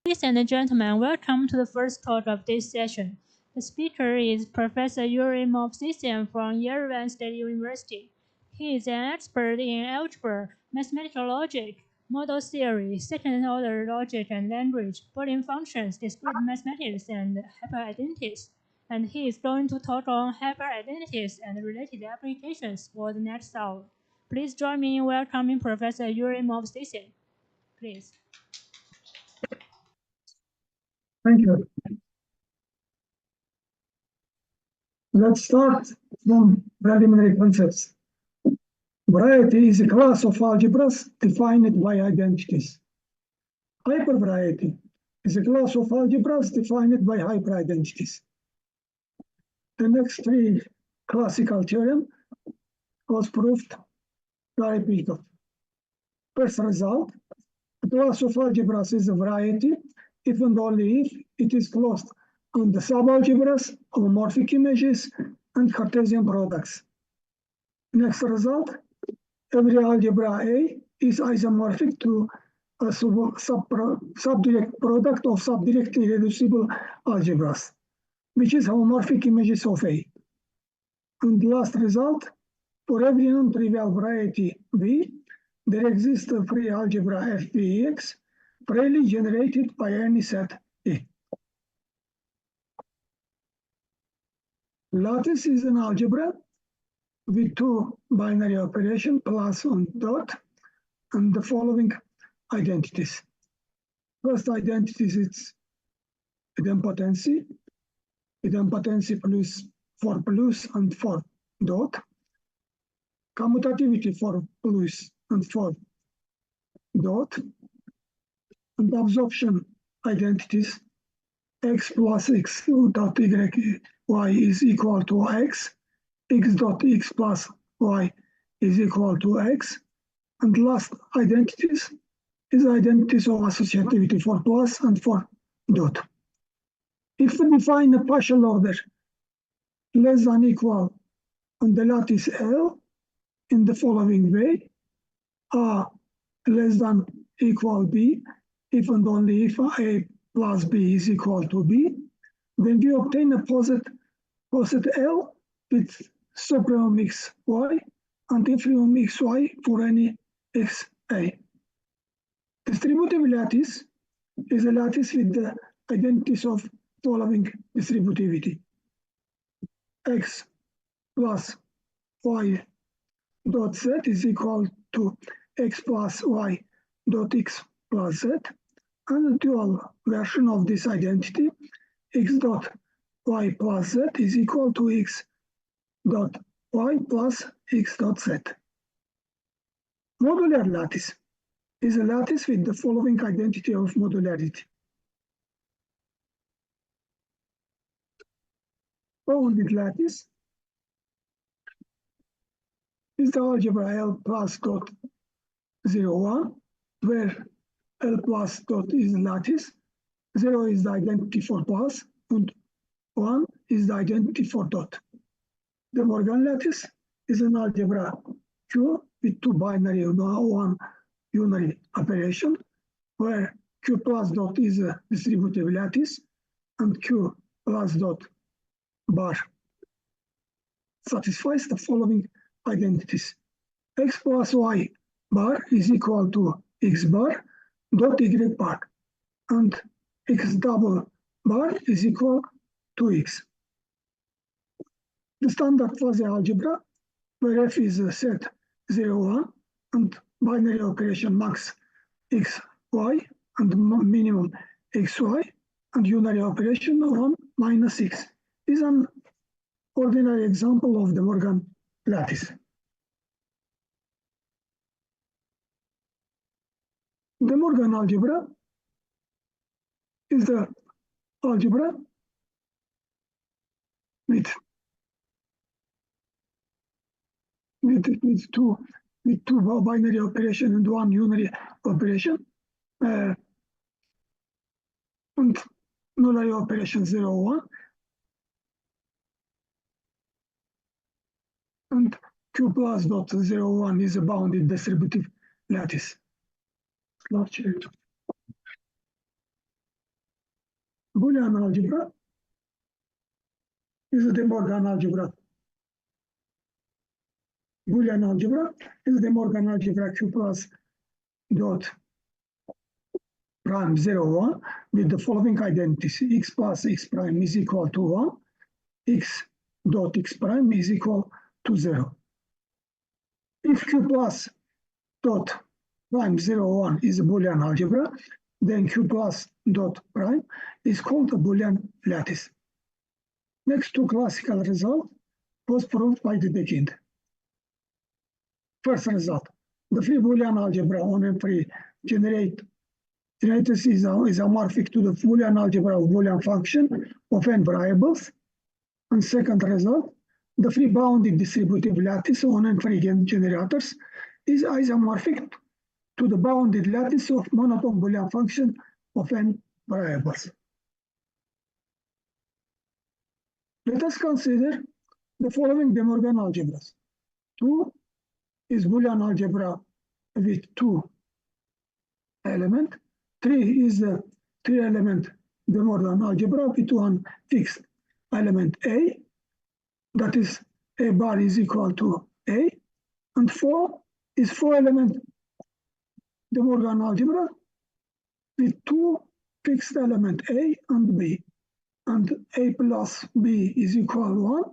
Ladies and gentlemen, welcome to the first talk of this session. The speaker is Professor Yuri Movsisyan from Yerevan State University. He is an expert in algebra, mathematical logic, model theory, second-order logic and language, Boolean functions, discrete mathematics, and hyperidentities. And he is going to talk on hyperidentities and related applications for the next hour. Please join me in welcoming Professor Yuri Movsisyan. Please. Thank you. Let's start from preliminary concepts. Variety is a class of algebras defined by identities. Hypervariety is a class of algebras defined by hyperidentities. The next three classical theorem was proved by repeated. First result, a class of algebras is a variety if and only if it is closed on the subalgebras, homomorphic images, and Cartesian products. Next result, every algebra A is isomorphic to a subdirect product of subdirect irreducible algebras, which is homomorphic images of A. And last result, for every non-trivial variety V, there exists a free algebra FBX, freely generated by any set E. Lattice is an algebra with two binary operations, plus and dot, and the following identities. First identity is idempotency plus for plus and for dot, commutativity for plus and for dot, and absorption identities x plus x dot y is equal to x dot x plus y is equal to x, and last identities is identities of associativity for plus and for dot. If we define a partial order less than equal on the lattice L in the following way, A less than equal B, if and only if A plus B is equal to B, then we obtain a poset L with supremum x y and infimum x y for any x A. Distributive lattice is a lattice with the identities of following distributivity: x plus y dot z is equal to x plus y dot x plus z, and a dual version of this identity, x dot y plus z is equal to x dot y plus x dot z. Modular lattice is a lattice with the following identity of modularity: bounded lattice is the algebra L plus dot 0, 1, where L plus dot is lattice, 0 is the identity for plus, and 1 is the identity for dot. The Morgan lattice is an algebra Q with two binary and one unary operation, where Q plus dot is a distributive lattice and Q plus dot bar satisfies the following identities: x plus y bar is equal to x bar dot y bar, and x double bar is equal to x. The standard fuzzy algebra, where f is a set 0, 1, and binary operation max x, y, and minimum x, y, and unary operation 1 minus x, is an ordinary example of the Morgan lattice. The Morgan algebra is the algebra with two binary operation and one unary operation, and nullary operation 0, 1, and Q plus dot 0, 1 is a bounded distributive lattice. Boolean algebra is the De Morgan algebra. Boolean algebra is the Morgan algebra Q plus dot prime 0, 1 with the following identities: x plus x prime is equal to 1, x dot x prime is equal to 0. If Q plus dot prime 0, 1 is a Boolean algebra, then Q plus dot prime is called a Boolean lattice. Next two classical result was proved by the Dedekind. First result, the free Boolean algebra on M3 generates is amorphic to the Boolean algebra of Boolean function of n variables. And second result, the free bounded distributive lattice on n3 generators is isomorphic to the bounded lattice of monotone Boolean function of n variables. Let us consider the following De Morgan algebras. 2 is Boolean algebra with 2 elements. 3 is the 3-element De Morgan algebra with one fixed element A, that is A bar is equal to A, and 4 is 4-element De Morgan algebra with 2 fixed element A and B, and A plus B is equal to 1,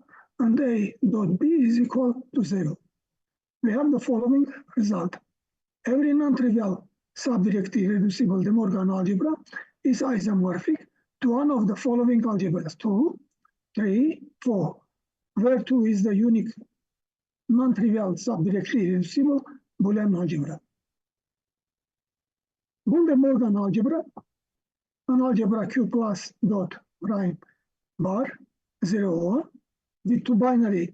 and A dot B is equal to 0. We have the following result. Every non-trivial subdirectly reducible De Morgan algebra is isomorphic to one of the following algebras: 2, 3, 4, where 2 is the unique non-trivial subdirectly reducible Boolean algebra. Boole De Morgan algebra, an algebra Q plus dot prime bar 0, 1 with 2 binary,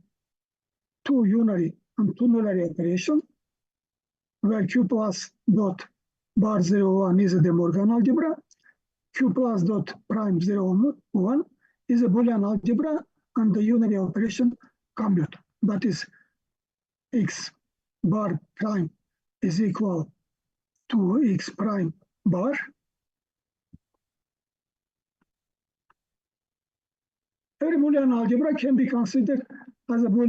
2 unary, and 2 nullary operation, where Q plus dot bar 0, 1 is a De Morgan algebra, Q plus dot prime 0, 1 is a Boolean algebra, and the unary operation commute. That is, x bar prime is equal to x prime bar. Every Boolean algebra can be considered as a Boole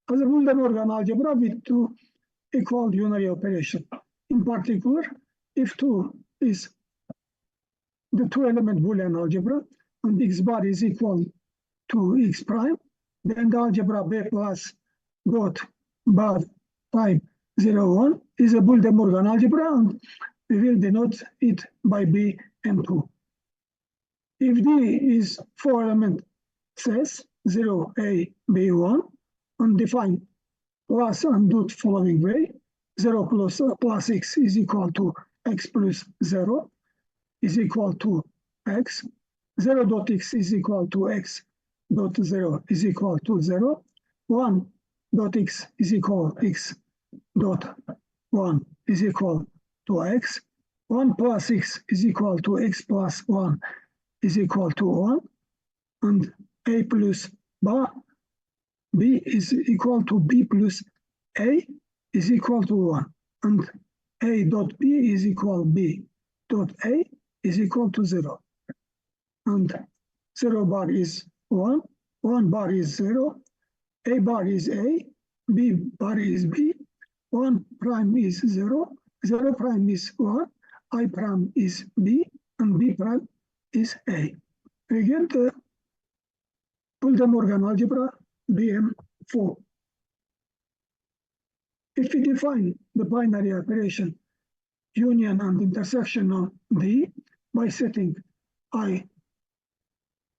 De Morgan algebra with 2 equal unary operation. In particular, if 2 is the 2-element Boolean algebra and x bar is equal to x prime, then the algebra B plus dot bar prime 0, 1 is a Boole De Morgan algebra, and we will denote it by B and 2. If D is 4-element says 0, A, B, 1, and define plus and do it following way: 0 plus x is equal to x plus 0 is equal to x, 0 dot x is equal to x dot 0 is equal to 0, 1 dot x is equal x dot 1 is equal to x, 1 plus x is equal to x plus 1 is equal to 1, and A plus B is equal to B plus A is equal to 1, and A dot B is equal B dot A is equal to 0. And 0 bar is 1, 1 bar is 0, A bar is A, B bar is B, 1 prime is 0, 0 prime is 1, I prime is B, and B prime is A. We get the Boole De Morgan algebra BM4. If we define the binary operation union and intersection of D by setting I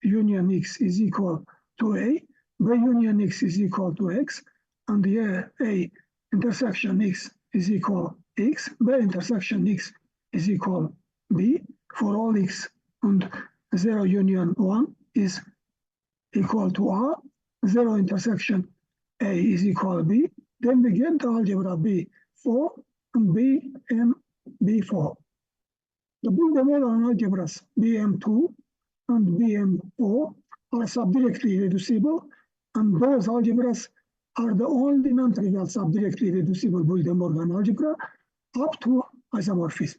union X is equal to A, B union X is equal to X, and the A intersection X is equal X, B intersection X is equal B for all X, and 0 union 1 is equal to R, 0 intersection A is equal to B, then we get the algebra B4 and B4. The Boole De Morgan algebras BM2 and BM4 are subdirectly reducible, and those algebras are the only non-trivial subdirectly reducible Boole De Morgan algebra up to isomorphism.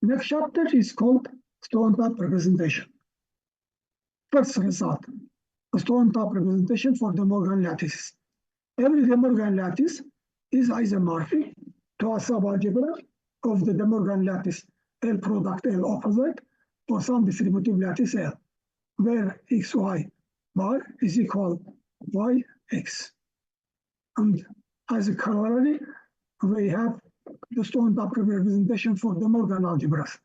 Next chapter is called stone top representation. First result, a stone top representation for De Morgan lattices. Every De Morgan lattice is isomorphic to a subalgebra of the De Morgan lattice L product L opposite for some distributive lattice L, where xy bar is equal yx. And as a corollary, we have the stone top representation for De Morgan algebras.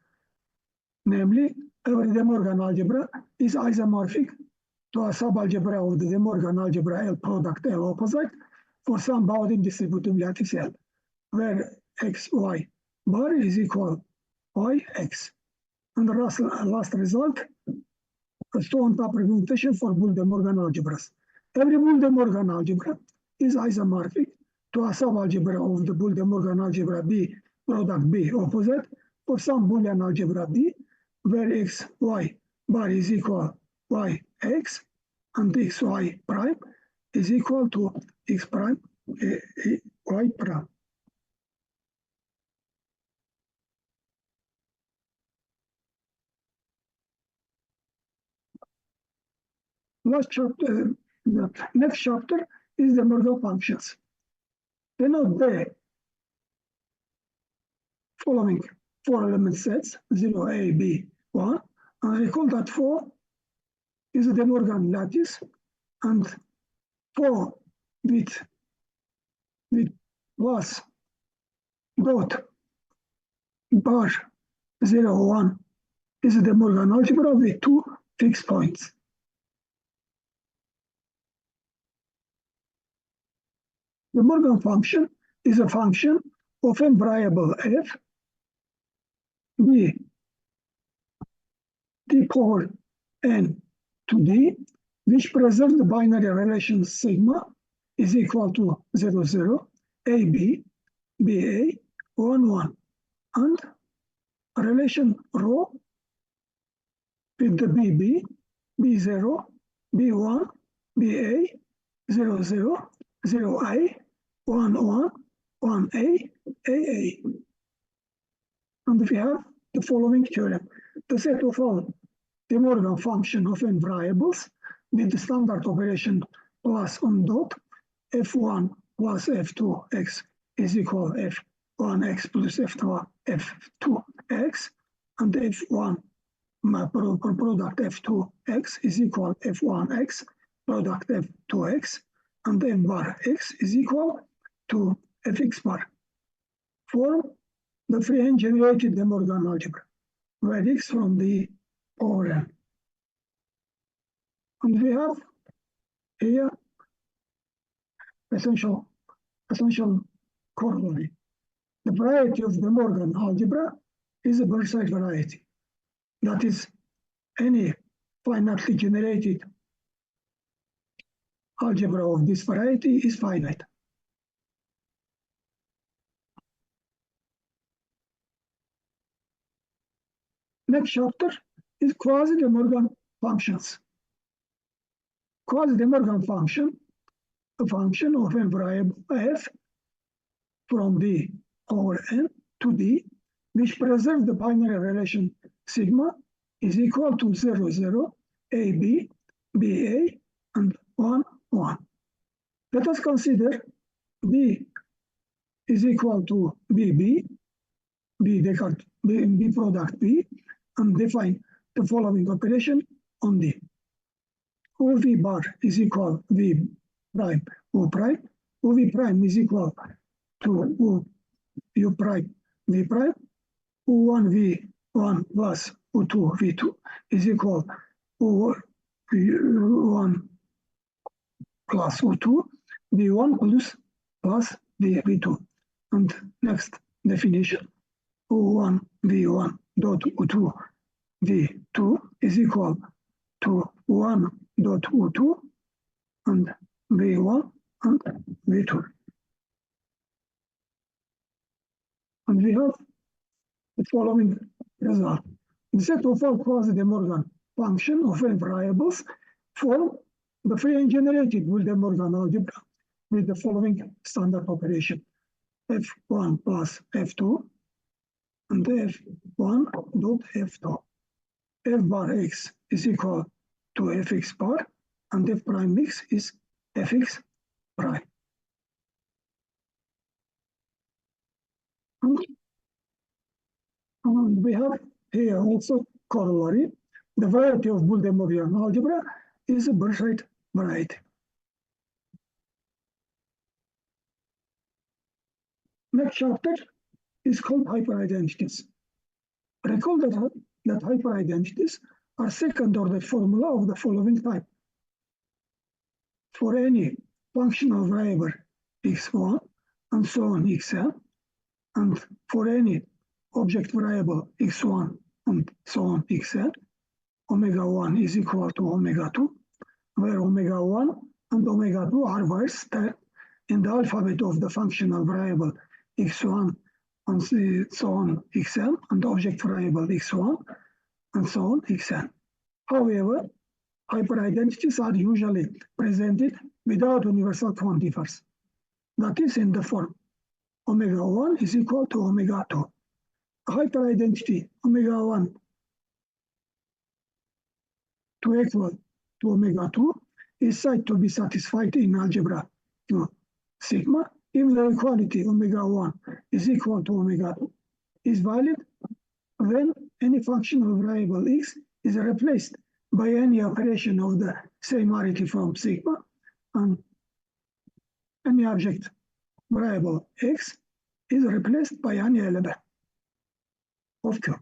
Namely, every De Morgan algebra is isomorphic to a subalgebra of the De Morgan algebra L product L opposite for some bounding distributive lattice L, where xy bar is equal yx. And the last result, a stone top representation for Boole De Morgan algebras. Every Boole De Morgan algebra is isomorphic to a subalgebra of the Boole De Morgan algebra B product B opposite for some Boolean algebra B, where xy bar is equal yx and xy prime is equal to x prime y prime. Last chapter, the next chapter is the Morgan functions. Denote the following four element sets 0, A, B, 1, and recall that 4 is the De Morgan lattice, and 4 with plus dot bar 0, 1 is the De Morgan algebra with 2 fixed points. The Morgan function is a function of n variable f, b, d power n to d, which preserves the binary relation sigma is equal to 0, 0, ab, ba, 1, 1, and a relation rho with the bb, b0, b1, ba, 0, 0, 0a, 1, 1, 1a, aa. And we have the following theorem. The set of all De Morgan function of n variables with the standard operation plus on dot f1 plus f2x is equal f1x plus f2x, and f1 product f2x is equal f1x product f2x, and f bar x is equal to fx bar. Form the freehand generated De Morgan algebra, where x from the power n. And we have here essential corollary. The variety of De Morgan algebra is a Burnside variety. That is, any finitely generated algebra of this variety is finite. Next chapter is quasi-De Morgan functions. Quasi-De Morgan function, a function of n variable f from d over n to d, which preserves the binary relation sigma is equal to 0, 0, ab, ba, and 1, 1. Let us consider b is equal to bb, b product b, and define the following operation on d. OV bar is equal v prime o prime. OV prime is equal to o u prime v prime. O1 v1 plus o2 v2 is equal o1 plus o2 v1 plus v2. And next definition, o1 v1 dot o2 v2 is equal to 1 dot o2 and v1 and v2. And we have the following result. The set of all quasi-De Morgan function of n variables form the freehand generated Boole De Morgan algebra with the following standard operation: f1 plus f2 and f1 dot f2. F bar x is equal to fx bar, and f prime x is fx prime. And we have here also corollary. The variety of Boole-De-Moivrean algebra is a Burnside variety. Next chapter is called hyperidentities. Recall that hyperidentities are second-order formula of the following type. For any functional variable x1 and so on xn, and for any object variable x1 and so on xn, omega 1 is equal to omega 2, where omega 1 and omega 2 are words that in the alphabet of the functional variable x1 and so on xn, and object variable x1 and so on xn. However, hyperidentities are usually presented without universal quantifiers. That is in the form omega 1 is equal to omega 2. A hyperidentity omega 1 to equal to omega 2 is said to be satisfied in algebra to sigma if the equality omega 1 is equal to omega 2 is valid when any functional variable x is replaced by any operation of the similarity from sigma, and any object variable x is replaced by any element of Q.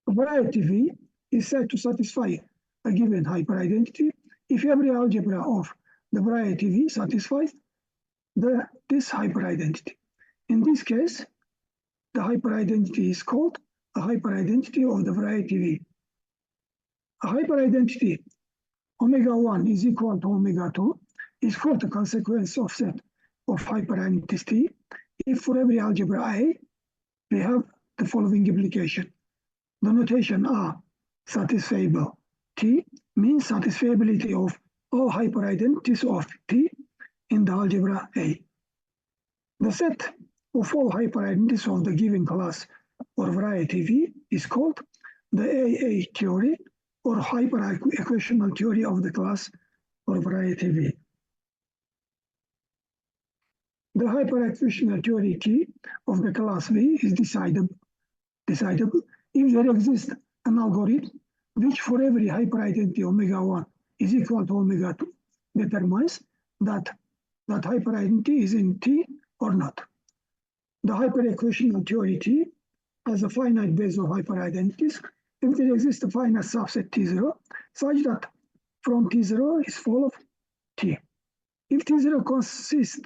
Variety V is said to satisfy a given hyperidentity if every algebra of the variety V satisfies this hyperidentity. In this case, the hyperidentity is called a hyperidentity of the variety V. A hyperidentity omega 1 is equal to omega 2 is called a consequence of set of hyperidentity if for every algebra A we have the following implication. The notation A satisfiable T means satisfiability of all hyperidentities of T in the algebra A. The set of all hyperidentities of the given class or variety V is called the AA theory or hyperequational theory of the class or variety V. The hyperequational theory T of the class V is decidable if there exists an algorithm which for every hyperidentity omega 1 is equal to omega 2 determines that hyperidentity is in T or not. The hyperequational theory T has a finite base of hyperidentities if there exists a finite subset T0 such that from T0 is full of T. If T0 consists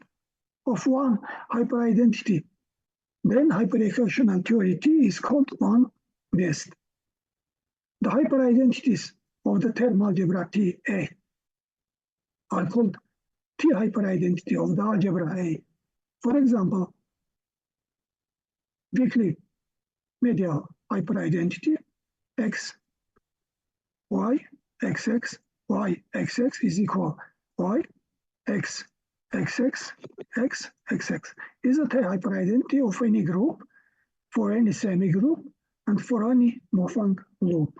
of one hyperidentity, then hyperequational theory T is called one-based. The hyperidentities of the term algebra Ta are called T hyperidentity of the algebra A. For example, weakly medial hyperidentity x, y, xx, y, xx is equal y, x, xx, x, xx is a T hyperidentity of any group for any semigroup and for any Mofang loop.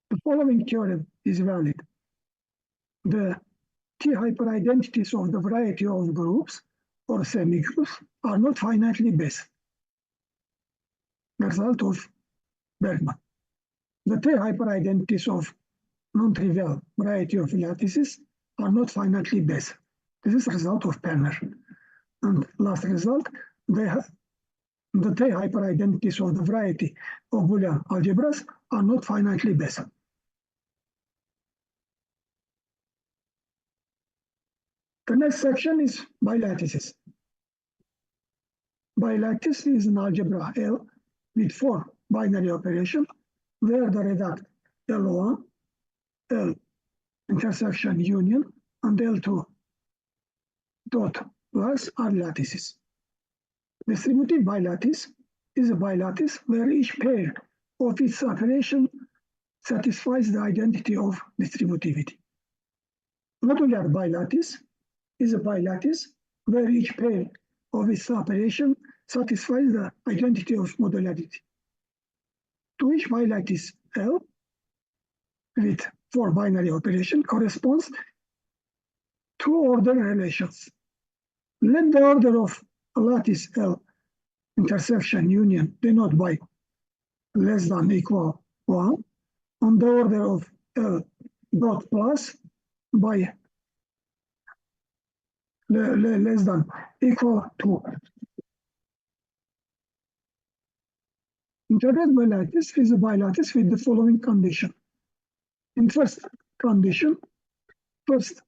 The following theorem is valid. The T hyperidentities of the variety of groups or semigroups are not finitely based. The result of Bergman. The T hyperidentities of non-trivial variety of lattices are not finitely based. This is the result of Penner. And last result, the T hyperidentities of the variety of Boolean algebras are not finitely based. The next section is bilattices. Bilattice is an algebra L with 4 binary operations where the reduct L1, L intersection union, and L2 dot plus are lattices. Distributive bilattice is a bilattice where each pair of its operation satisfies the identity of distributivity. Modular bilattice is a bilattice where each pair of its operation satisfies the identity of modularity. To each bilattice L with 4 binary operation corresponds 2 order relations. Let the order of a lattice L intersection union denote by less than equal 1 on the order of L dot plus by less than equal to. Integrated bilattice is a bilattice with the following condition. In first condition, first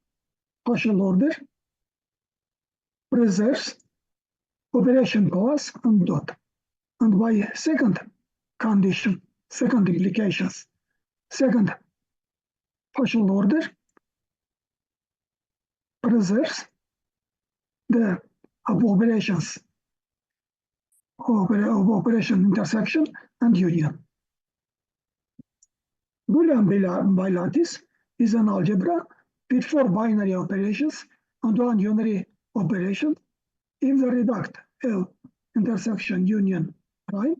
partial order preserves operation class and dot. And by second condition, second implications, second partial order preserves the operations of operation intersection and union. Boolean bilattice is an algebra with 4 binary operations and 1 unary operation if the reduct L intersection union prime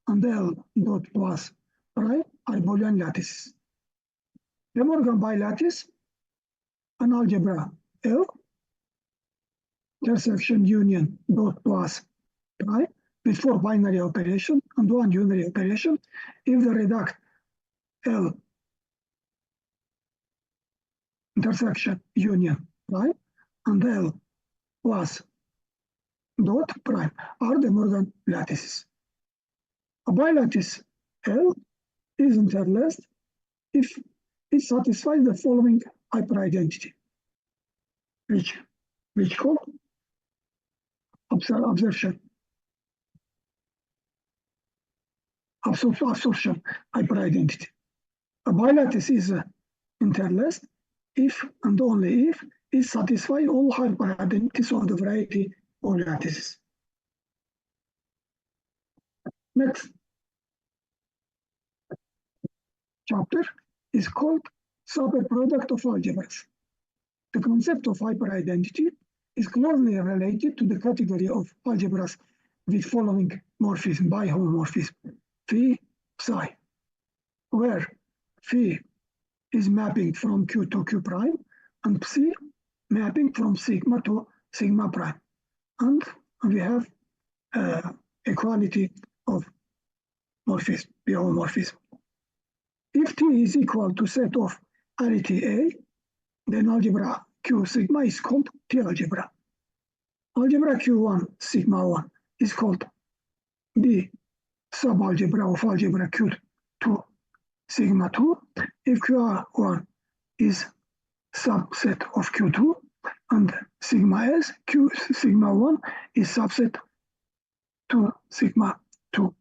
and L dot plus prime are Boolean lattices. De Morgan bilattice, an algebra L intersection union dot plus prime with 4 binary operation and 1 unary operation if the reduct L intersection union prime and L plus dot prime are De Morgan lattices. A bilattice L is interlaced if it satisfies the following hyperidentity, which called absorption hyperidentity. A bilattice is interlaced if and only if it satisfies all hyperidentities of the variety of lattices. Next chapter is called superproduct of algebras. The concept of hyperidentity is closely related to the category of algebras with following morphism by homomorphism, phi, psi, where phi is mapping from Q to Q prime and psi mapping from sigma to sigma prime. And we have equality of morphism, homomorphism. If T is equal to set of arity A, then algebra Q sigma is called T algebra. Algebra Q1 sigma 1 is called the subalgebra of algebra Q2 sigma 2 if Q1 is subset of Q2 and sigma S, Q sigma 1 is subset to sigma 2.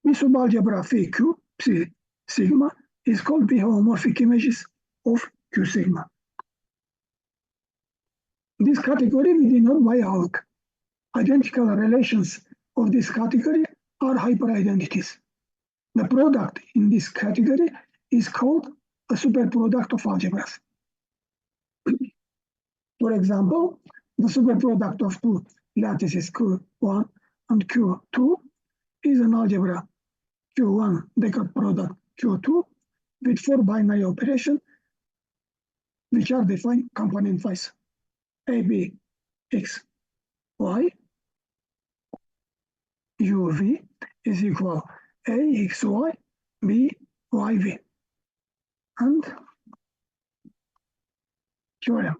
The subalgebra phi Q psi sigma is called the homomorphic images of Q sigma. This category we denote by ALK. Identical relations of this category are hyperidentities. The product in this category is called a superproduct of algebras. For example, the superproduct of two lattices Q1 and Q2 is an algebra Q1 decat product Q2 with 4 binary operations which are defined component-wise. A, B, X, Y, U, V is equal A, X, Y, B, Y, V. And theorem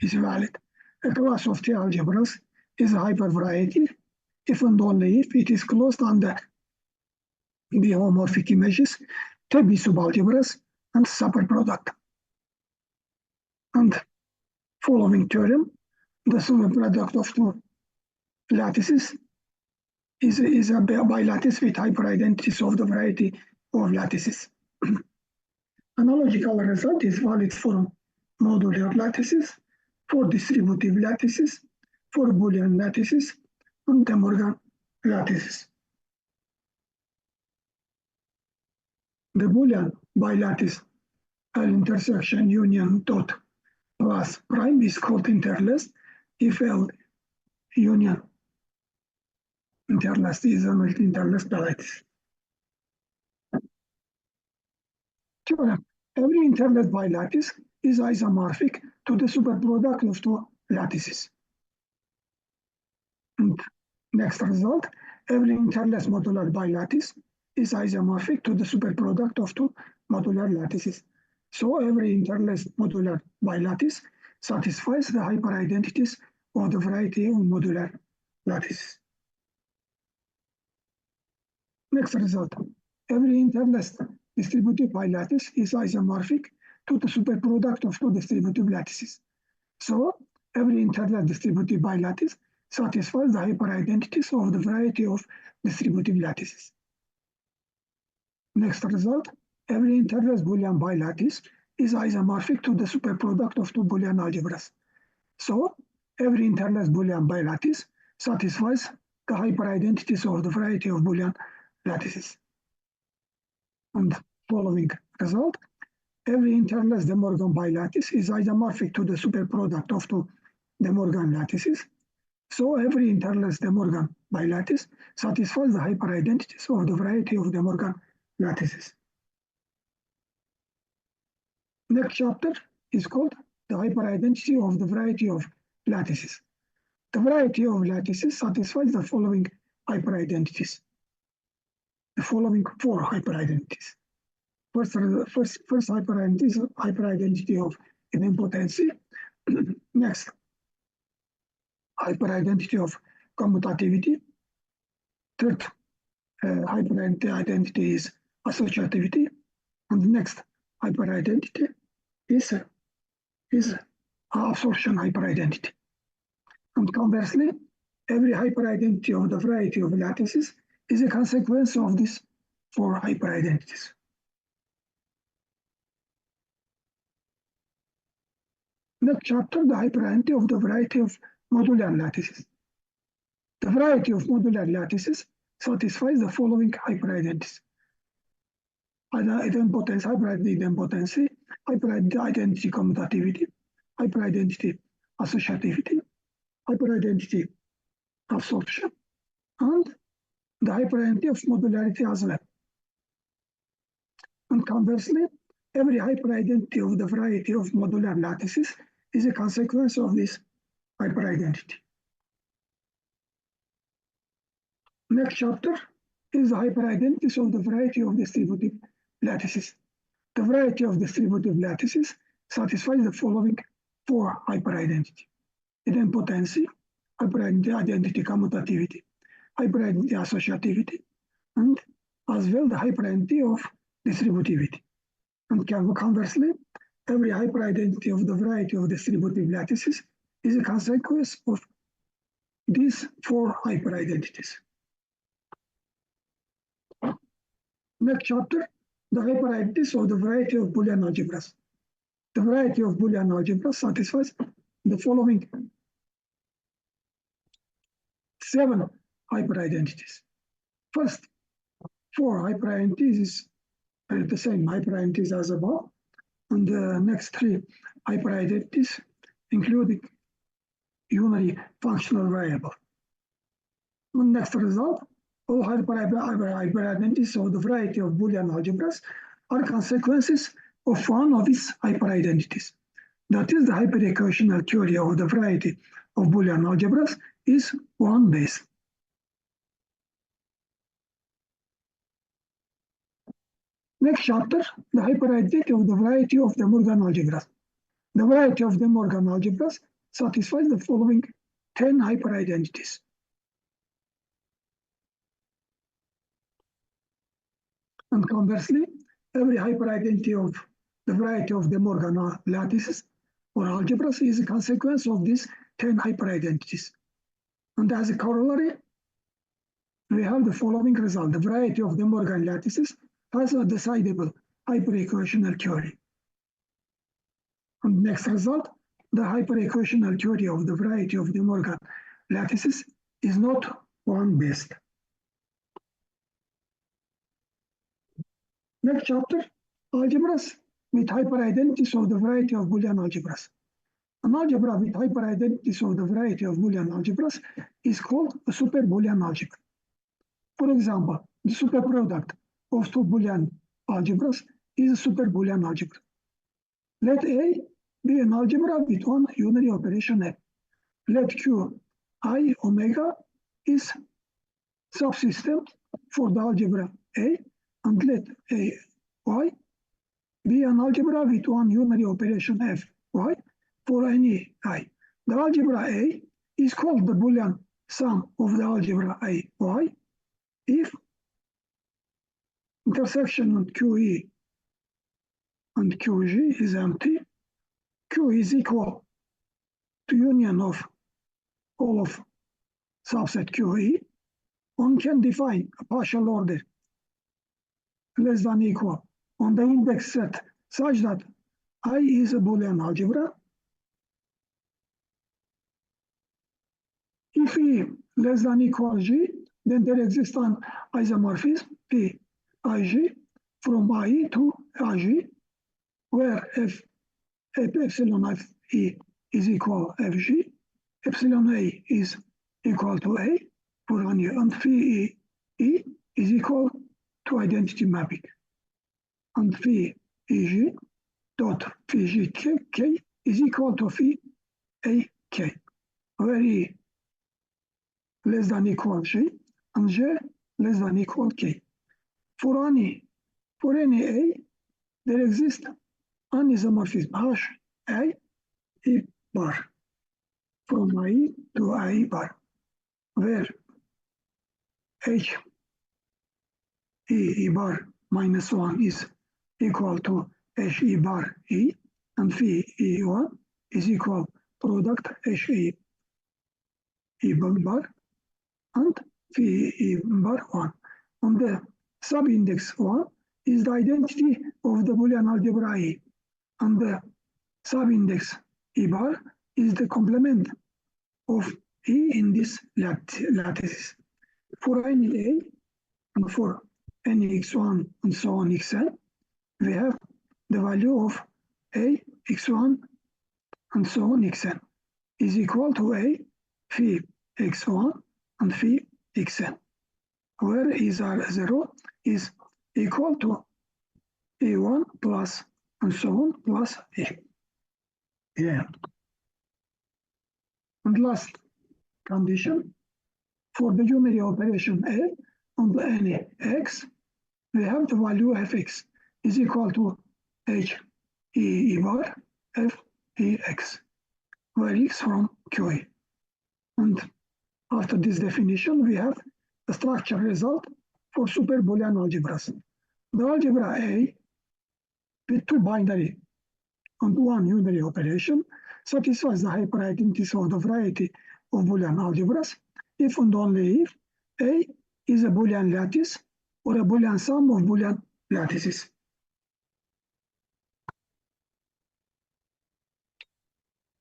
is valid. A class of T algebras is a hypervariety if and only if it is closed under the homomorphic images, T-B subalgebras, and superproduct. And following theorem, the superproduct of two lattices is a bilattice with hyperidentities of the variety of lattices. Analogical result is valid for modular lattices, for distributive lattices, for Boolean lattices, and De Morgan lattices. The Boolean bilattice L intersection union dot plus prime is called interlaced if L union interlaced is a multi-interlaced lattice. Theorem. Every interlaced bilattice is isomorphic to the superproduct of two lattices. And next result, every interlaced modular bilattice is isomorphic to the superproduct of two modular lattices. So every interlaced modular bilattice satisfies the hyperidentities of the variety of modular lattices. Next result, every interlaced distributive bilattice is isomorphic to the superproduct of two distributive lattices. So every interlaced distributive bilattice satisfies the hyperidentities of the variety of distributive lattices. Next result, every interlaced Boolean bilattice is isomorphic to the superproduct of two Boolean algebras. So every interlaced Boolean bilattice satisfies the hyperidentities of the variety of Boolean lattices. And following result, every interlaced De Morgan bilattice is isomorphic to the superproduct of two De Morgan lattices. So every interlaced De Morgan bilattice satisfies the hyperidentities of the variety of De Morgan lattices. Next chapter is called the hyperidentity of the variety of lattices. The variety of lattices satisfies the following hyperidentities. The following four hyperidentities. First hyperidentity of idempotency. Next, hyperidentity of commutativity. Third, hyperidentity is associativity. And the next hyperidentity is absorption hyperidentity. And conversely, every hyperidentity of the variety of lattices is a consequence of these four hyperidentities. Next chapter, the hyperidentity of the variety of modular lattices. The variety of modular lattices satisfies the following hyperidentities. Idempotency, hyperidentity, hyperidentity commutativity, hyperidentity associativity, hyperidentity absorption, and the hyperidentity of modularity as well. And conversely, every hyperidentity of the variety of modular lattices is a consequence of this hyperidentity. Next chapter is the hyperidentities of the variety of distributive lattices. The variety of distributive lattices satisfies the following four hyperidentity: idempotency, hyperidentity commutativity, hyperidentity associativity, and as well the hyperidentity of distributivity. And conversely, every hyperidentity of the variety of distributive lattices is a consequence of these four hyperidentities. Next chapter, the hyperidentities of the variety of Boolean algebras. The variety of Boolean algebras satisfies the following seven hyperidentities. First, four hyperidentities is the same hyperidentities as above, and the next three hyperidentities including unary functional variable. And next result, all hyperidentities of the variety of Boolean algebras are consequences of one of its hyperidentities. That is, the hyperequational theory of the variety of Boolean algebras is one base. Next chapter, the hyperidentity of the variety of De Morgan algebras. The variety of De Morgan algebras satisfies the following 10 hyperidentities. And conversely, every hyperidentity of the variety of De Morgan lattices or algebras is a consequence of these 10 hyperidentities. And as a corollary, we have the following result. The variety of De Morgan lattices has a decidable hyperequational theory. And next result, the hyperequational theory of the variety of De Morgan lattices is not one-based. Next chapter, algebras with hyperidentities of the variety of Boolean algebras. An algebra with hyperidentities of the variety of Boolean algebras is called a super Boolean algebra. For example, the superproduct of two Boolean algebras is a super Boolean algebra. Let A be an algebra with one unary operation F. Let Q I omega is subsystem for the algebra A, and let A y be an algebra with one unary operation F y for any I. The algebra A is called the Boolean sum of the algebra A y if intersection of QE and QG is empty, Q is equal to union of all of subset QE. One can define a partial order less than equal on the index set such that I is a Boolean algebra. If E less than equal G, then there exists an isomorphism P Ig from IE to Ig, where F epsilon F E is equal Fg, epsilon A is equal to A for any, and phi E is equal to identity mapping, and phi Eg dot phi G K is equal to phi A K, where E less than equal G and J less than equal K. For any A, there exists an isomorphism H A E bar from I to I bar, where H E bar minus 1 is equal to H E bar E, and phi E1 is equal product H E bar and phi E bar 1. On the subindex 1 is the identity of the Boolean algebra E, and the subindex E bar is the complement of E in this lattices. For any A and for any x1 and so on xn, we have the value of A, x1 and so on xn is equal to A phi x1 and phi xn, where is R0 is equal to A1 plus and so on plus A. Yeah. And last condition, for the unary operation A on any x, we have the value fx is equal to h e bar f e x, where x from QA. And after this definition, we have the structure result for super Boolean algebras. The algebra A with two binary and one unary operation satisfies the hyperidentities of the variety of Boolean algebras if and only if A is a Boolean lattice or a Boolean sum of Boolean lattices.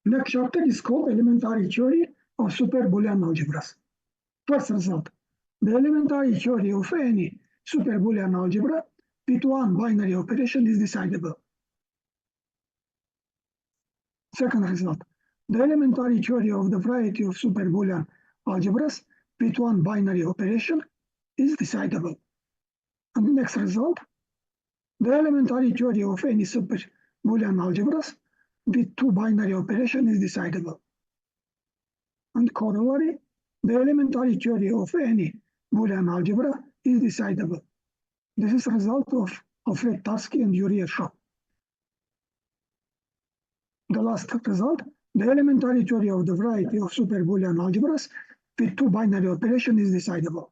Next chapter is called elementary theory of super Boolean algebras. First result, the elementary theory of any super Boolean algebra with one binary operation is decidable. Second result, the elementary theory of the variety of super Boolean algebras with one binary operation is decidable. And next result, the elementary theory of any super Boolean algebras with two binary operation is decidable. And corollary, the elementary theory of any Boolean algebra is decidable. This is a result of Alfred Tarski and Yuri. The last result, the elementary theory of the variety of super Boolean algebras with two binary operation is decidable.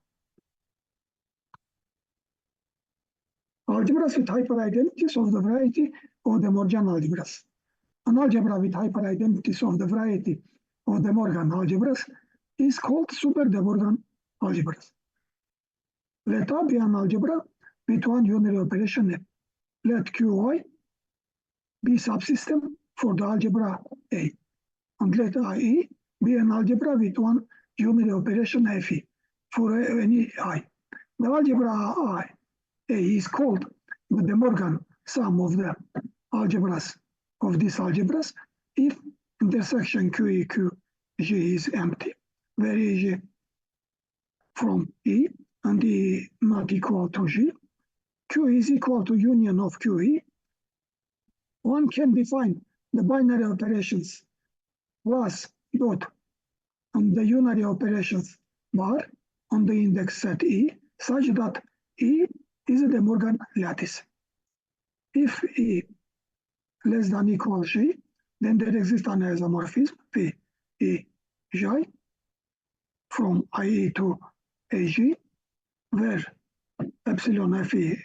Algebras with hyperidentities of the variety of the Morgan algebras. An algebra with hyperidentities of the variety of the Morgan algebras is called super de Morgan algebras. Let A be an algebra with one unary operation F. Let Qy be subsystem for the algebra A, and let IE be an algebra with one unary operation Fe for any I. The algebra I A is called the De Morgan sum of the algebras of these algebras if intersection QEQG is empty, where EG from E and E not equal to G. Q is equal to union of QE. One can define the binary operations plus dot and the unary operations bar on the index set E such that E is a De Morgan lattice. If E less than equal G, then there exists an isomorphism P E J from IE to AG, where epsilon FE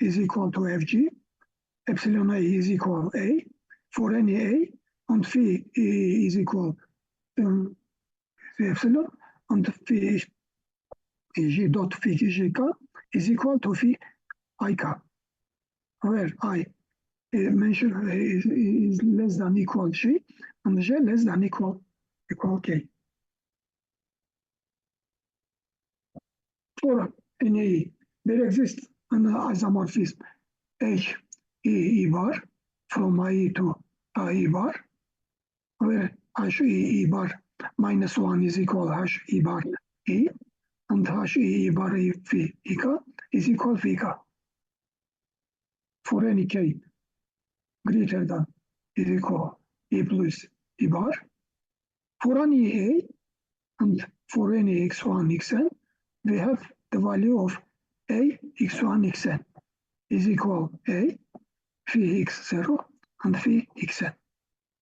is equal to FG, epsilon A is equal A for any A, and phi E is equal to epsilon, and phi G dot phi GK is equal to phi IK, where I mentioned is less than equal G, and G less than equal K. For any, there exists an isomorphism H E bar from IE to IE bar, where H E bar minus 1 is equal H E bar E, and H E bar E phi IK is equal phi K. For any K greater than is equal E plus E bar, for any A and for any x1 xn, we have the value of A x1 xn is equal A phi x0 and phi xn.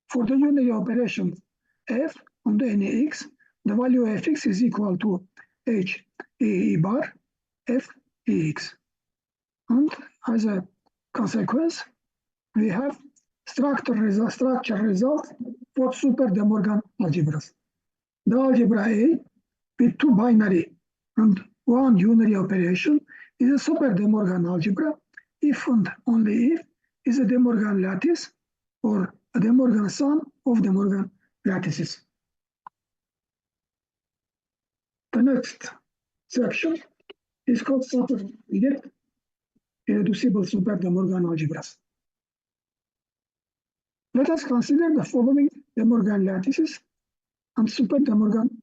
For the unary operation f on the any x, the value of fx is equal to h e bar f ex. And as a consequence, we have structure result for super De Morgan algebras. The algebra A with two binary and one unary operation is a super De Morgan algebra if and only if is a De Morgan lattice or a De Morgan sum of De Morgan lattices. The next section is called subset irreducible super De Morgan algebras. Let us consider the following De Morgan lattices and super De Morgan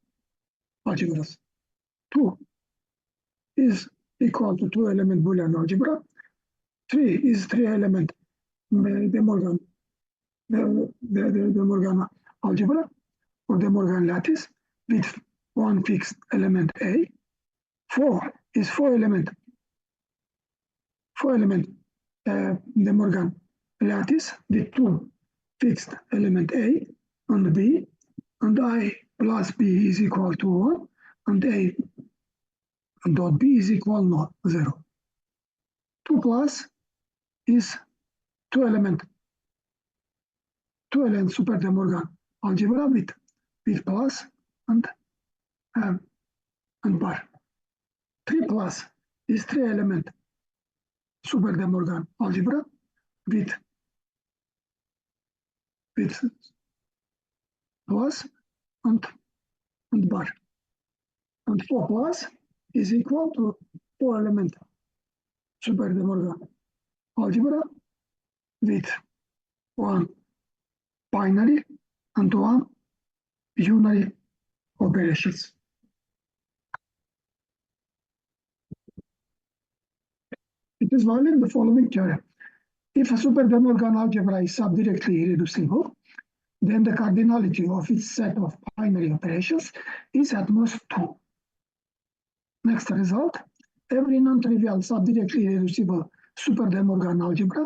algebras. 2 is equal to 2-element Boolean algebra. 3 is 3-element De Morgan algebra or De Morgan lattice with one fixed element A. 4 is 4-element De Morgan lattice with two fixed element A and B, and I plus B is equal to 1, and A dot B is equal to 0. 2 plus is 2-element super De Morgan algebra with plus and bar. 3 plus is 3-element super De Morgan algebra with plus and bar. And 4 plus is equal to 4-element super De Morgan algebra with one binary and one unary operations. It is valid the following theorem. If a super De Morgan algebra is subdirectly irreducible, then the cardinality of its set of binary operations is at most 2. Next result, every non-trivial subdirectly irreducible super De Morgan algebra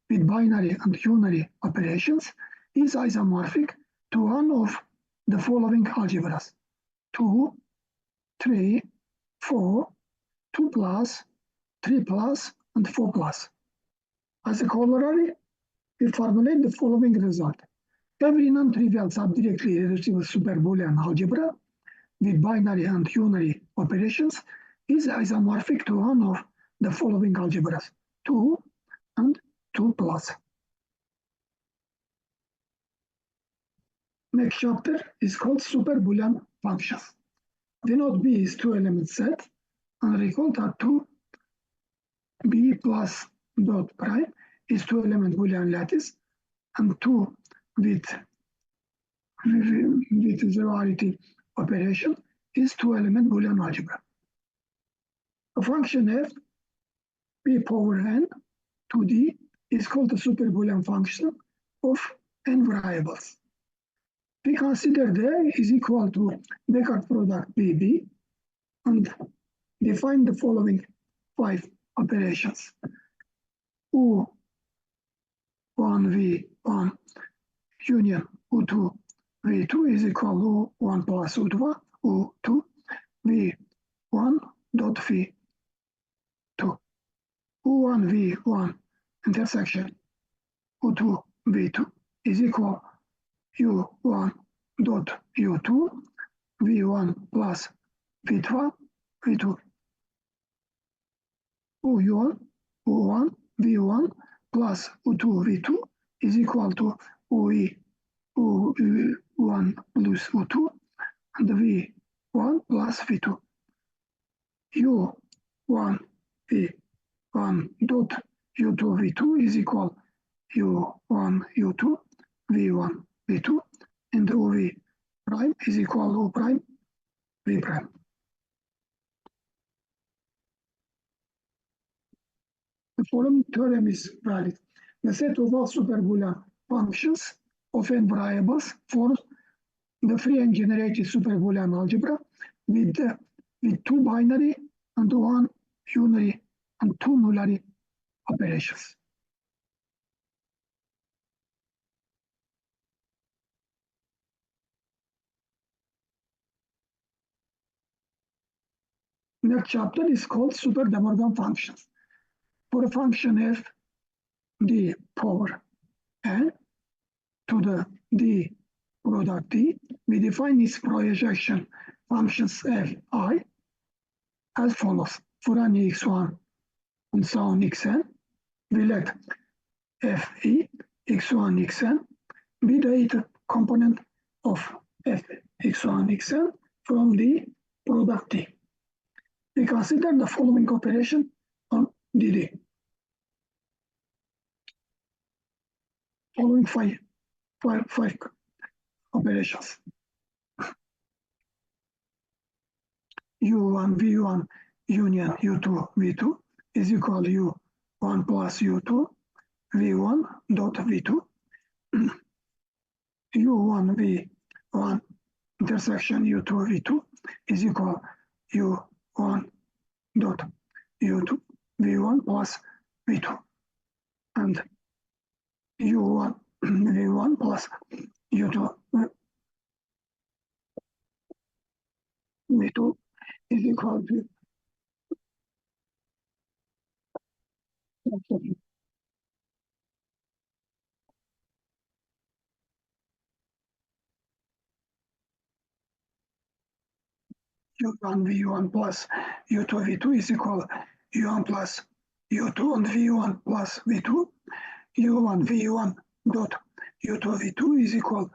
with binary and unary operations is isomorphic to one of the following algebras: 2, 3, 4, 2 plus, 3 plus, and 4 plus. As a corollary, we formulate the following result. Every non-trivial subdirectly irreducible super Boolean algebra with binary and unary operations is isomorphic to one of the following algebras: 2 and 2 plus. Next chapter is called super Boolean functions. Denote B is 2-element set, and recall that 2B plus dot prime is 2-element Boolean lattice, and 2 with with zeroarity operation is two-element Boolean algebra. A function f p power n to d is called the super Boolean function of n variables. We consider the is equal to Descartes product bb and define the following 5 operations. U1 V1 union U2 V2 is equal to 1 plus U2 U2 V1 dot V2. U1 V1 intersection U2 V2 is equal U1 dot U2 V1 plus V2 V2. U1 V1 plus U2 V2 is equal to UE U1 plus U2 and V1 plus V2. U1 V1 dot U2 V2 is equal U1 U2 V1 V2 and UV prime is equal to prime V prime. The following theorem is valid. The set of all super Boolean functions of n variables forms the free and generated super Boolean algebra with 2 binary and 1 unary and 2 nullary operations. Next chapter is called super De Morgan functions. For a function f d power n to the d product d, we define its projection functions fi as follows. For any x1 and so on xn, we let fe x1 xn be the ith component of f x1 xn from the product d. We consider the following operation on dd. Following five operations. U1 V1 union U2 V2 is equal to U1 plus U2 V1 dot V2. U1 V1 intersection U2 V2 is equal U1 dot U2 V1 plus V2 and U1 V1 plus U2 V2 is equal to U1 V1 plus U2 V2 is equal U1 plus U2 and V1 plus V2. U1 V1 dot U2 V2 is equal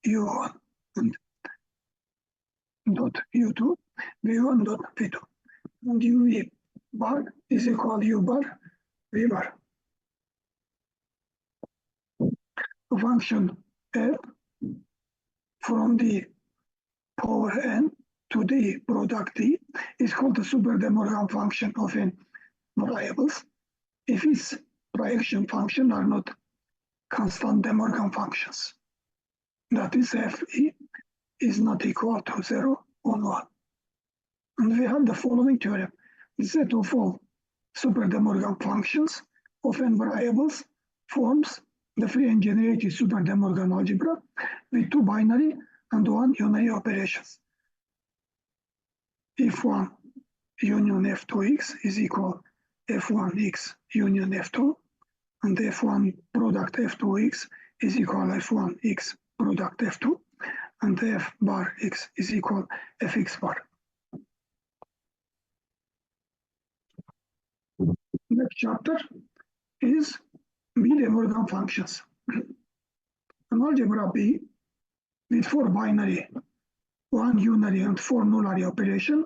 U1 and dot U2 V1 dot V2. And UV bar is equal U bar V bar. The function f from the power n to the product d is called the super De Morgan function of n variables if its projection function are not constant De Morgan functions. That is, fe is not equal to 0 or 1. And we have the following theorem. The set of all super De Morgan functions of n variables forms the free and generated super De Morgan algebra with 2 binary and 1 unary operations. F1 union F2x is equal F1x union F2, and F1 product F2x is equal F1x product F2, and F bar x is equal Fx bar. Next chapter is B De Morgan functions. An algebra B with 4 binary, 1 unary and 4 nullary operation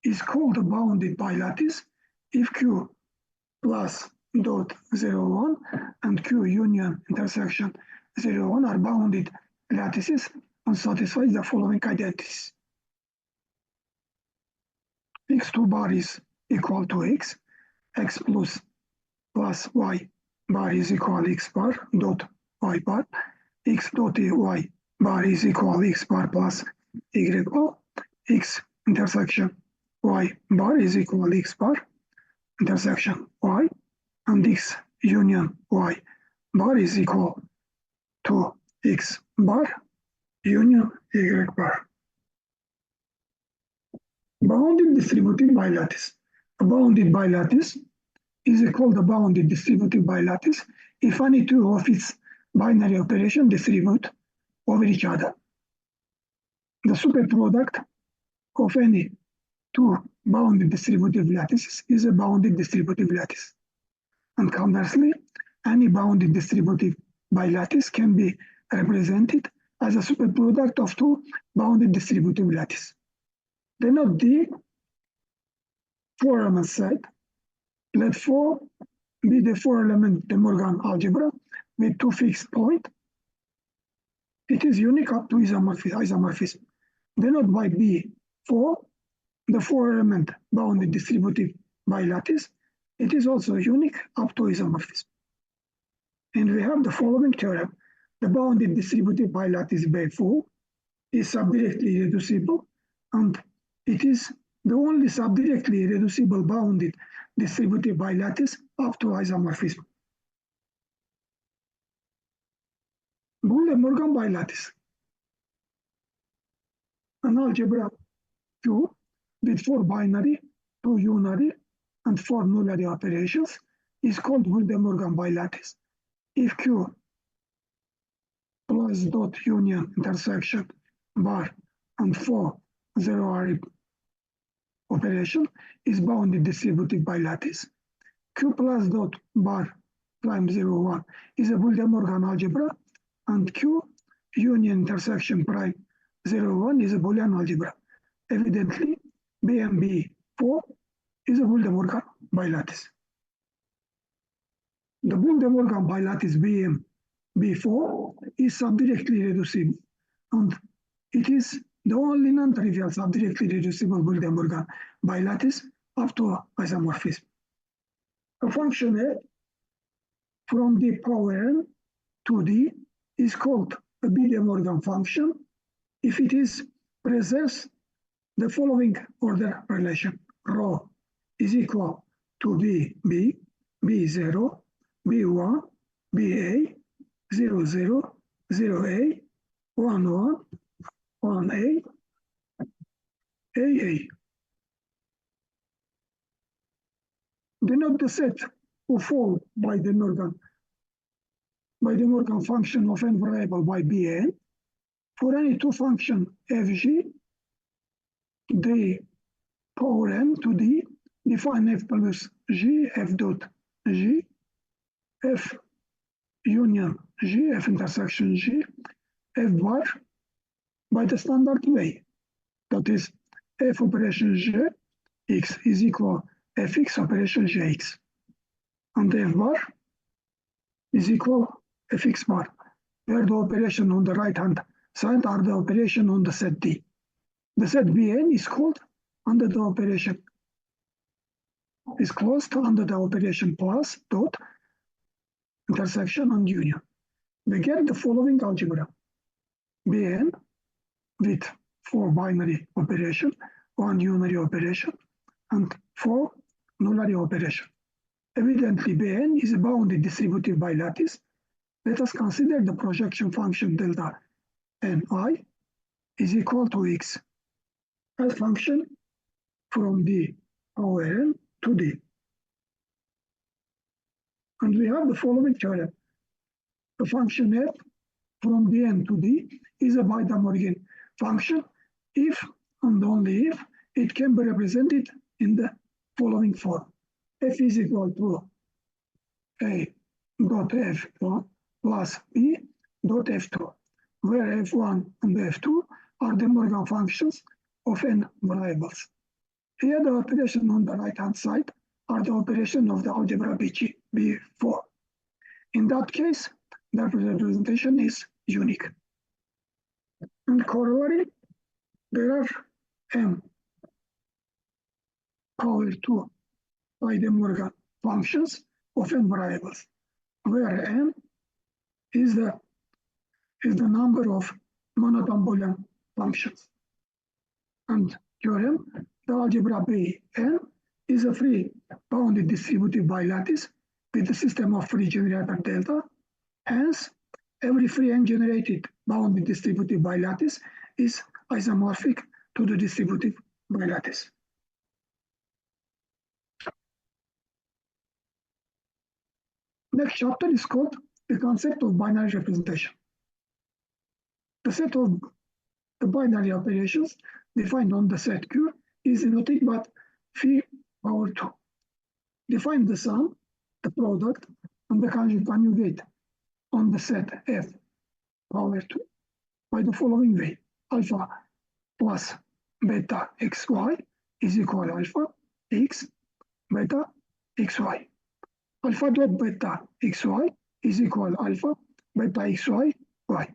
is called bounded by lattice if Q plus dot 0, 1 and Q union intersection 0, 1 are bounded lattices and satisfies the following identities. x2 bar is equal to x plus y bar is equal x bar dot y bar, x dot y bar is equal x bar plus y bar, x intersection y bar is equal x bar intersection y, and x union y bar is equal to x bar union y bar. Bounded distributive bilattice. A bounded bilattice is called a bounded distributive bilattice if any two of its binary operations distribute over each other. The superproduct of any two bounded distributive lattices is a bounded distributive lattice. And conversely, any bounded distributive bilattice can be represented as a superproduct of two bounded distributive lattices. Denote the four-element set. Let 4 be the four-element De Morgan algebra with two fixed points. It is unique up to isomorphism. Denote by B4 the four-element bounded distributive bilattice. It is also unique up to isomorphism. And we have the following theorem. The bounded distributive bilattice B4 is subdirectly reducible, and it is the only subdirectly reducible bounded distributive bilattice up to isomorphism. Boole-Morgan bilattice. An algebra Q with four binary, two unary, and four nullary operations is called Boole-Morgan bilattice if Q plus dot union intersection bar and four zero-ary operation is bounded distributive bilattice. Q plus dot bar prime 0, 1 is a Boole-Morgan algebra, and Q union intersection prime 0, 1 is a Boolean algebra. Evidently, BMB4 is a Boole-Morgan bilattice. The Boole-Morgan bilattice BMB4 is subdirectly reducible, and it is the only non-trivial subdirectly reducible Boole-Morgan bilattice up to isomorphism. A function f from the power n to d is called a Boole-Morgan function if it preserves the following order relation. Rho is equal to BB, B0, B1, BA, 0, 0, 0A, 1, 1, 1A, AA. Denote the set of fall by the Morgan function of n variable by Bn for any two function fg, the power n to d, define f plus g, f dot g, f union g, f intersection g, f bar by the standard way. That is, f operation g x is equal fx operation gx, and f bar is equal fx bar, where the operation on the right hand side are the operation on the set D. The set Bn is called under the operation is closed under the operation plus dot intersection and union. We get the following algebra. Bn with four binary operation, one unary operation, and four nullary operation. Evidently, Bn is a bounded distributive bilattice. Let us consider the projection function delta ni is equal to x as function from the power n to d. And we have the following theorem. The function f from Bn to d is a De Morgan function if and only if it can be represented in the following form. F is equal to a dot f1 plus b dot f2, where f1 and f2 are De Morgan functions of n variables. Here the operation on the right-hand side are the operation of the algebra B4. In that case, the representation is unique. And corollary, there are m power 2 by De Morgan functions of n variables, where n is the number of monotone Boolean functions. And theorem, the algebra Bn is a free bounded distributive bilattice with a system of free generator delta. Hence, every free and generated bounded distributive bilattice is isomorphic to the distributive bilattice. Next chapter is called the concept of binary representation. The set of the binary operations defined on the set Q is nothing but phi power 2. Define the sum, the product, and the conjugate on the set F power 2 by the following way. Alpha plus beta xy is equal alpha x beta xy. Alpha dot beta xy is equal alpha beta xy y.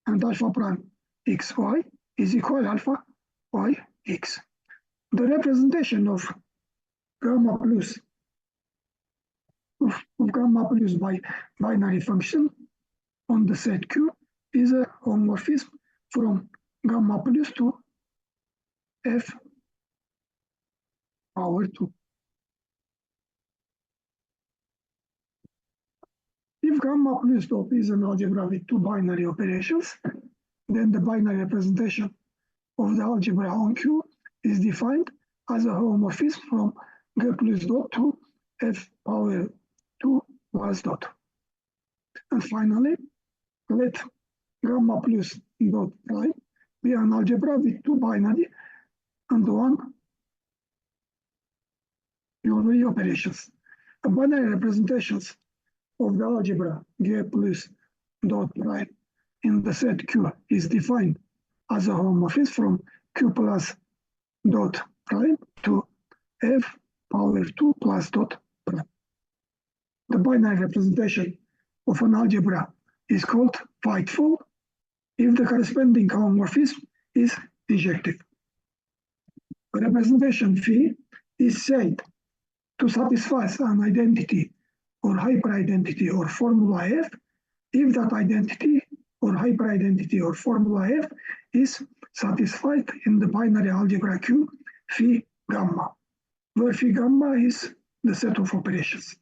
And alpha prime xy is equal alpha y x. The representation of gamma plus by binary function on the set Q is a homomorphism from gamma plus to f power 2. If gamma plus dot is an algebra with two binary operations, then the binary representation of the algebra on Q is defined as a homomorphism from G plus dot to f power 2 plus dot. And finally, let gamma plus dot prime be an algebra with two binary and one Yuri operations. The binary representations of the algebra G plus dot prime in the set Q is defined as a homomorphism from Q plus dot prime to f power 2 plus dot prime. The binary representation of an algebra is called fightful if the corresponding homomorphism is injective. The representation phi is said to satisfy an identity or hyperidentity or formula F if that identity or hyperidentity or formula F is satisfied in the binary algebra Q phi gamma, where phi gamma is the set of operations.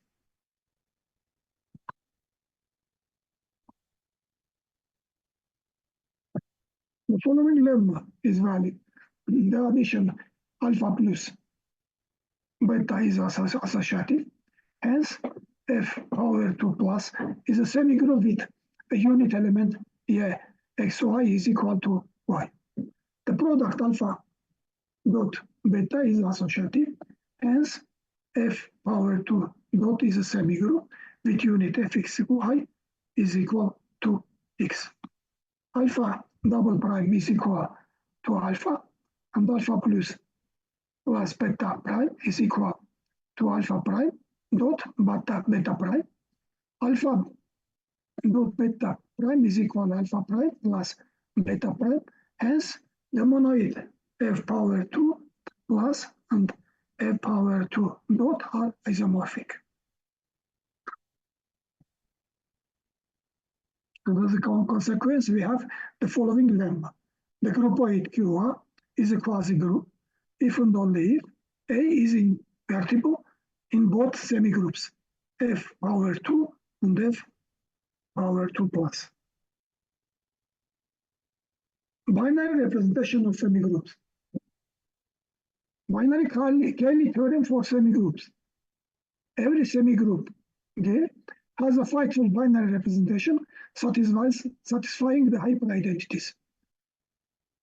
The following lemma is valid. The addition alpha plus beta is associative. Hence, f power 2 plus is a semigroup with a unit element yeah, xy is equal to y. The product alpha dot beta is associative. Hence, f power 2 dot is a semigroup with unit fxy is equal to x. Alpha double prime is equal to alpha, and alpha plus beta prime is equal to alpha prime dot beta prime. Alpha dot beta prime is equal to alpha prime plus beta prime. Hence, the monoid f power 2 plus and f power 2 dot are isomorphic. And as a consequence, we have the following lemma. The groupoid QR is a quasi-group if and only if A is invertible in both semigroups, f power 2 and f power 2 plus. Binary representation of semigroups. Binary Cayley theorem for semigroups. Every semigroup G has a fightful binary representation satisfying the hyperidentities.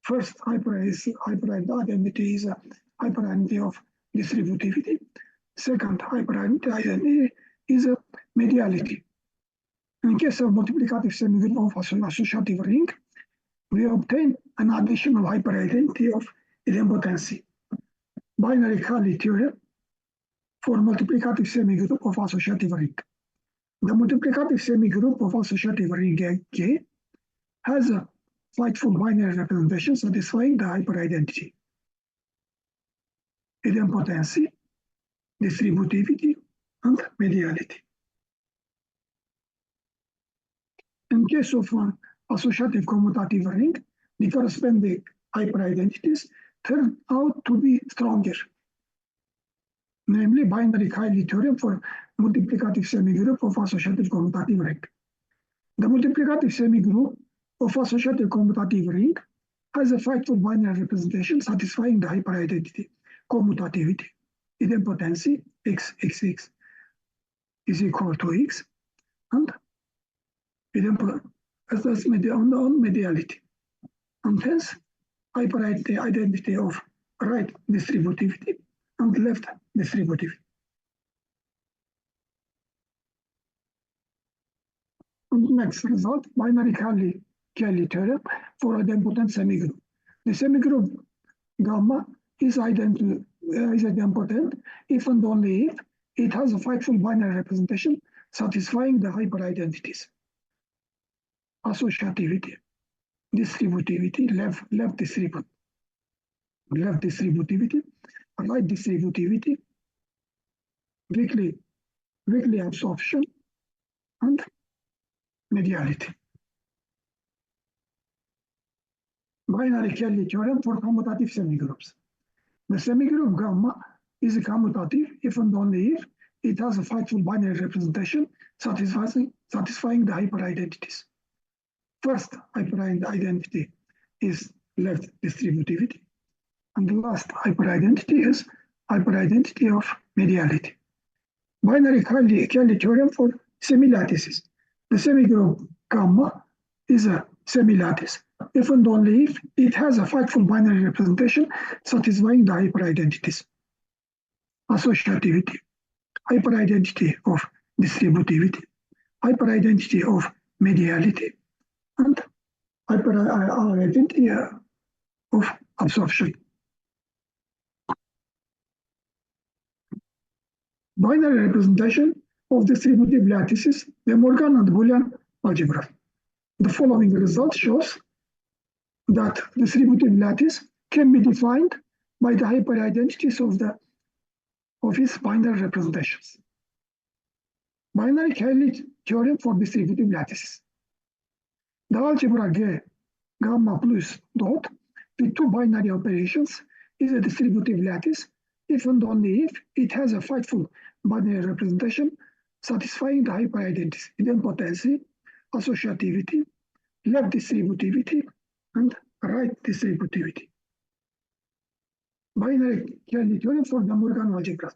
First hyperidentity is a hyperidentity of distributivity. Second hyperidentity is a mediality. In case of multiplicative semigroup of an associative ring, we obtain an additional hyperidentity of idempotency. Binary Cayley theorem for multiplicative semigroup of associative ring. The multiplicative semigroup of associative ring G has a fightful binary representation satisfying the hyperidentity. Idempotency, distributivity, and mediality. In case of an associative commutative ring, the corresponding hyperidentities turn out to be stronger, namely binary Cayley theorem for multiplicative semigroup of associative commutative ring. The multiplicative semigroup of associative commutative ring has a fightful binary representation satisfying the hyperidentity, commutativity, idempotency x is equal to x, and as mediality, and hence hyperidentity of right distributivity and left distributivity. And next result, binary Cayley theorem for idempotent semigroup. The semigroup gamma is idempotent if and only if it has a fightful binary representation satisfying the hyperidentities. Associativity, distributivity, left distributivity, right distributivity, weakly absorption, and mediality. Binary Cayley theorem for commutative semigroups. The semigroup gamma is commutative if and only if it has a fightful binary representation satisfying the hyperidentities. First hyperidentity is left distributivity, and the last hyperidentity is hyperidentity of mediality. Binary Cayley theorem for semilattices. The semigroup gamma is a semilattice if and only if it has a fightful binary representation satisfying the hyperidentities. Associativity, hyperidentity of distributivity, hyperidentity of mediality, and hyperidentity of absorption. Binary representation of distributive lattices, De Morgan and Boolean algebra. The following result shows that distributive lattice can be defined by the hyperidentities of its binary representations. Binary Cayley theorem for distributive lattices. The algebra G gamma plus dot with two binary operations is a distributive lattice if and only if it has a fightful binary representation satisfying the hyperidentities, idempotency, associativity, left distributivity, and right distributivity. Binary Cayley theorem for the Morgan algebra.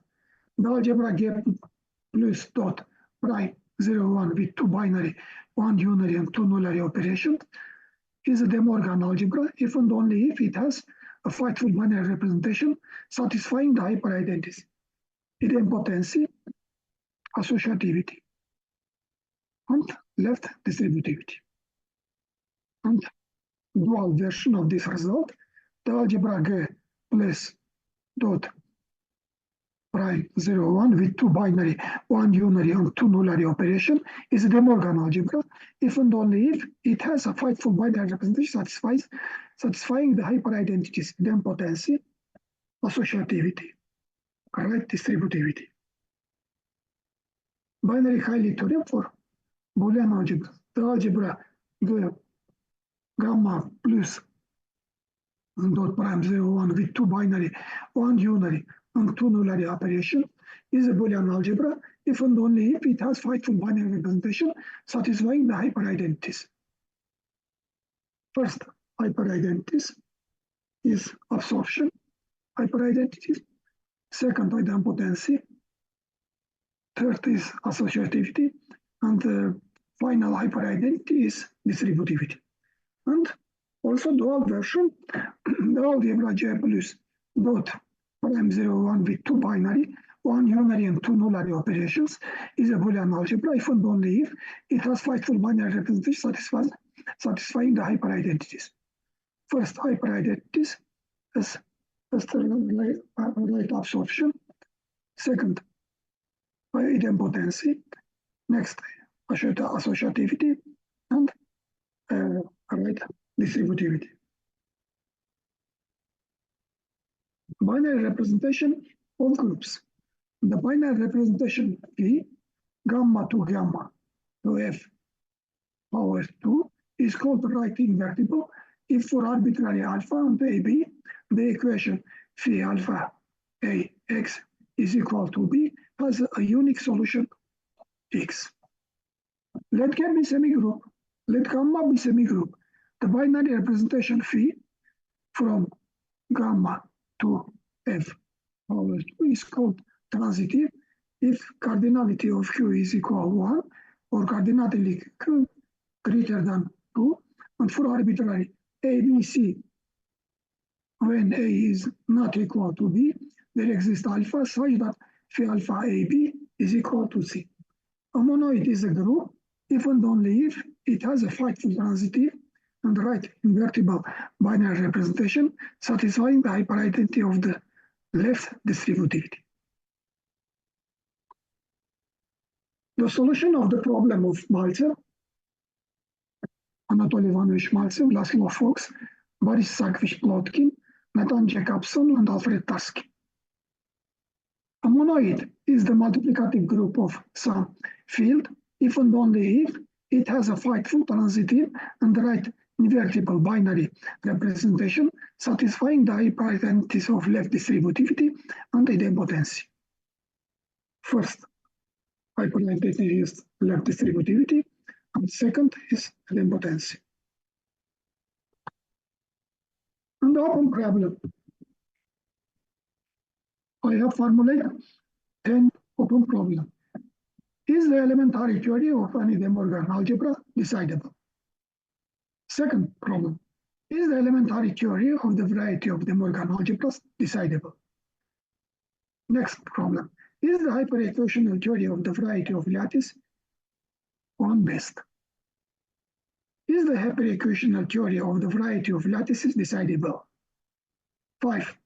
The algebra G plus dot prime 0, 1 with two binary, one unary and two nullary operations is a De Morgan algebra if and only if it has a fightful binary representation satisfying the hyperidentities, idempotency, associativity, and left distributivity. And dual version of this result, the algebra G plus dot prime 0, 1 with two binary, one unary and two nullary operation is a De Morgan algebra if and only if it has a fightful binary representation satisfying the hyperidentities, idempotency, associativity, right distributivity. Binary Cayley theorem for Boolean algebra. The algebra G gamma plus dot prime 0, 1 with two binary, one unary and two nullary operation is a Boolean algebra if and only if it has fightful binary representation satisfying the hyperidentities. First hyperidentities is absorption hyperidentities, second idempotency, third is associativity, and the final hyperidentity is distributivity. And also dual version, the algebra J plus dot prime 0, 1 with two binary, one unary and two nullary operations is a Boolean algebra if and only if it has fightful binary representation satisfying the hyperidentities. First hyperidentities is right absorption, second idempotency, next associativity, and right distributivity. Binary representation of groups. The binary representation P, gamma to F power 2 is called right invertible if for arbitrary alpha and AB, the equation phi alpha A x is equal to B has a unique solution X. Let K be semigroup, let gamma be semigroup. The binary representation phi from gamma to F power 2 is called transitive if cardinality of Q is equal 1 or cardinality Q greater than 2, and for arbitrary ABC, when A is not equal to B, there exists alpha such that phi alpha AB is equal to C. A monoid is a group if and only if it has a factful transitive and right invertible binary representation satisfying the hyperidentity of the left distributivity. The solution of the problem of Maltsev, Anatoly Ivanovich Maltsev, Laszlo Fox, Boris Sackfish-Plotkin, Nathan Jacobson, and Alfred Tarski. A monoid is the multiplicative group of some field if and only if it has a factful transitive and right invertible binary representation satisfying the hyperidentities of left distributivity and idempotency. First, hyperidentity is left distributivity, and second is idempotency. And the open problem. I have formulated 10 open problems. Is the elementary theory of any De Morgan algebra decidable? Second problem. Is the elementary theory of the variety of De Morgan algebras decidable? Next problem. Is the hyperequational theory of the variety of lattice one best? Is the hyperequational theory of the variety of lattices decidable? 5.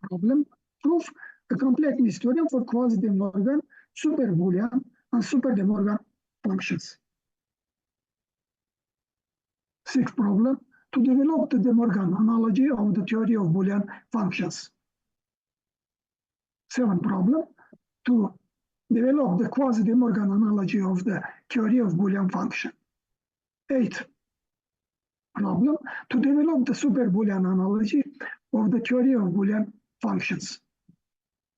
Problem. Prove a completeness theorem for quasi-De Morgan, super Boolean, and super De Morgan functions. 6th problem. To develop the De Morgan analogy of the theory of Boolean functions. 7th problem. To develop the quasi-De Morgan analogy of the theory of Boolean function. 8th problem. To develop the super Boolean analogy of the theory of Boolean functions.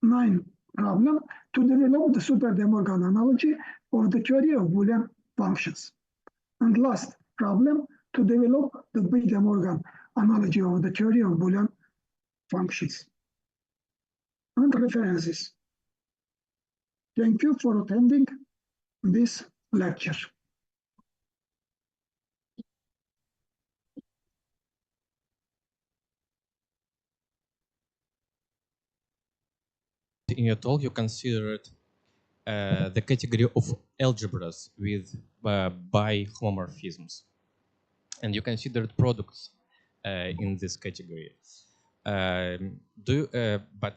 9th problem. To develop the super De Morgan analogy of the theory of Boolean functions. And last problem. To develop the big De Morgan analogy of the theory of Boolean functions. And references. Thank you for attending this lecture. In your talk, you considered the category of algebras with bi-homomorphisms, and you considered products in this category. But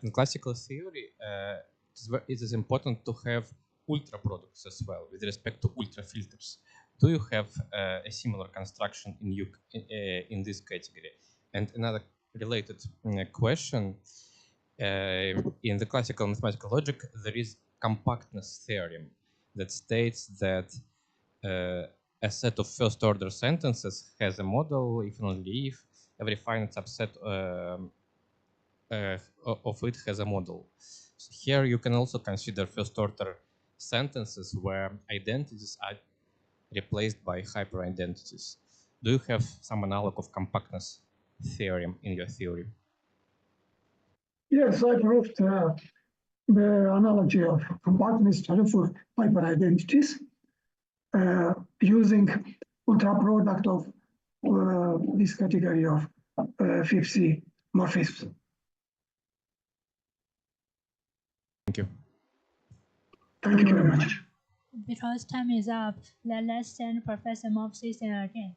in classical theory, it is important to have ultra products as well with respect to ultra filters. Do you have a similar construction in this category? And another related question. In the classical mathematical logic, there is compactness theorem that states that a set of first-order sentences has a model if and only if every finite subset of it has a model. So here you can also consider first-order sentences where identities are replaced by hyperidentities. Do you have some analog of compactness theorem in your theory? Yes, I proved the analogy of compactness theorem for hyperidentities using ultra product of this category of Fibonacci morphisms. Thank you. Thank you very much. Because time is up, let's send Professor Movsisyan again.